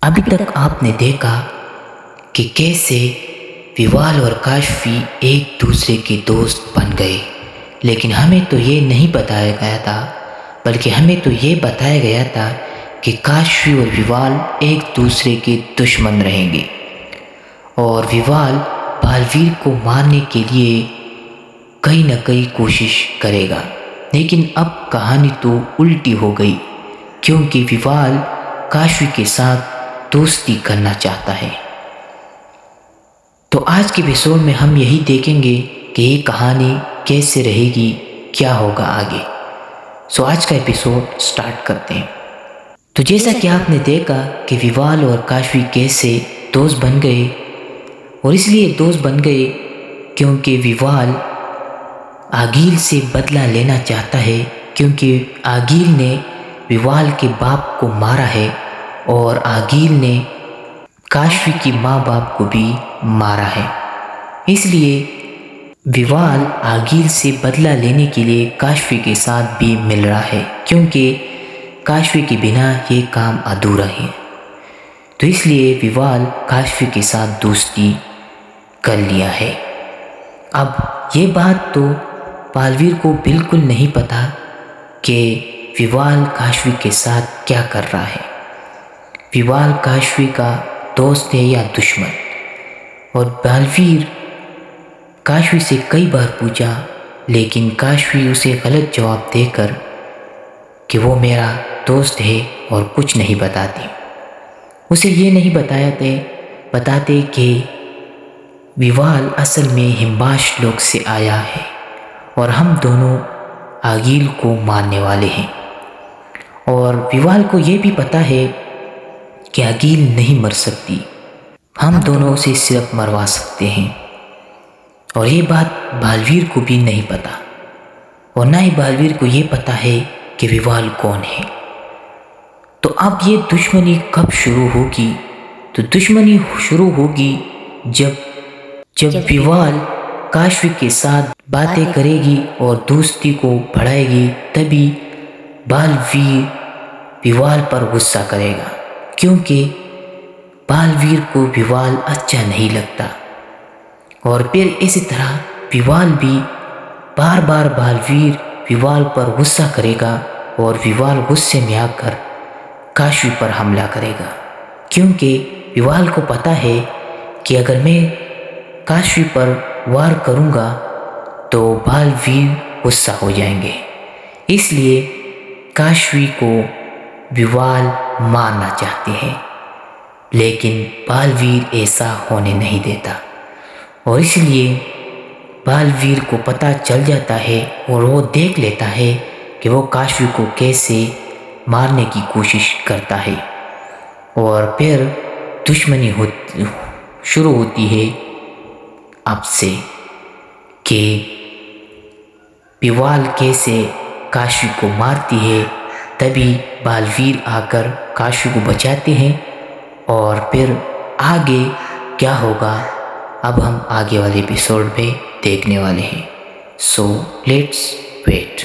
ابھی تک آپ نے دیکھا کہ کیسے ویوال اور کاشفی ایک دوسرے کے دوست بن گئے، لیکن ہمیں تو یہ نہیں بتایا گیا تھا، بلکہ ہمیں تو یہ بتایا گیا تھا کہ کاشفی اور ویوال ایک دوسرے کے دشمن رہیں گے، اور ویوال بالویر کو مارنے کے لیے کہیں نہ کہیں کوشش کرے گا۔ لیکن اب کہانی تو الٹی ہو گئی، کیونکہ ویوال کاشفی کے ساتھ دوستی کرنا چاہتا ہے۔ تو آج کے ایپیسوڈ میں ہم یہی دیکھیں گے کہ یہ کہانی کیسے رہے گی، کیا ہوگا آگے۔ آج کا ایپیسوڈ سٹارٹ کرتے ہیں۔ تو جیسا کہ آپ نے دیکھا کہ ویوال اور کاشفی کیسے دوست بن گئے، اور اس لیے دوست بن گئے کیونکہ ویوال آگیل سے بدلہ لینا چاہتا ہے، کیونکہ آگیل نے ویوال کے باپ کو مارا ہے، اور آگیل نے کاشفی کی ماں باپ کو بھی مارا ہے۔ اس لیے ویوال آگیل سے بدلہ لینے کے لیے کاشفی کے ساتھ بھی مل رہا ہے، کیونکہ کاشفی کے بنا یہ کام ادھورا ہے۔ تو اس لیے ویوال کاشفی کے ساتھ دوستی کر لیا ہے۔ اب یہ بات تو بالویر کو بالکل نہیں پتا کہ ویوال کاشفی کے ساتھ کیا کر رہا ہے، ویوال کاشفی کا دوست ہے یا دشمن۔ اور بالویر کاشفی سے کئی بار پوچھا، لیکن کاشفی اسے غلط جواب دے کر کہ وہ میرا دوست ہے اور کچھ نہیں بتاتی۔ اسے یہ نہیں بتاتے کہ ویوال اصل میں ہمباش لوک سے آیا ہے، اور ہم دونوں آگیل کو مارنے والے ہیں۔ اور ویوال کو یہ بھی پتا ہے کہ آگیل نہیں مر سکتی، ہم دونوں اسے صرف مروا سکتے ہیں۔ اور یہ بات بالویر کو بھی نہیں پتا، اور نہ ہی بالویر کو یہ پتا ہے کہ ویوال کون ہے۔ تو اب یہ دشمنی کب شروع ہوگی؟ تو دشمنی شروع ہوگی جب ویوال کاشفی کے ساتھ باتیں کرے گی اور دوستی کو بڑھائے گی، تبھی بالویر ویوال پر غصہ کرے گا، کیونکہ بالویر کو ویوال اچھا نہیں لگتا۔ اور پھر اسی طرح ویوال بھی بار بار ویوال پر غصہ کرے گا، اور ویوال غصے میں آ کر کاشفی پر حملہ کرے گا، کیونکہ ویوال کو پتا ہے کہ اگر میں کاشفی پر وار کروں گا تو بالویر غصہ ہو جائیں گے۔ اس لیے کاشفی کو ویوال مارنا چاہتے ہیں، لیکن بالویر ایسا ہونے نہیں دیتا، اور اس لیے بالویر کو پتہ چل جاتا ہے، اور وہ دیکھ لیتا ہے کہ وہ کاشفی کو کیسے مارنے کی کوشش کرتا ہے۔ اور پھر دشمنی شروع ہوتی ہے اب سے، کہ ویوال کیسے کاشفی کو مارتی ہے، تبھی بالویر آ کر کاشفی کو بچاتے ہیں۔ اور پھر آگے کیا ہوگا اب ہم آگے والے ایپیسوڈ میں دیکھنے والے ہیں۔ Let's wait.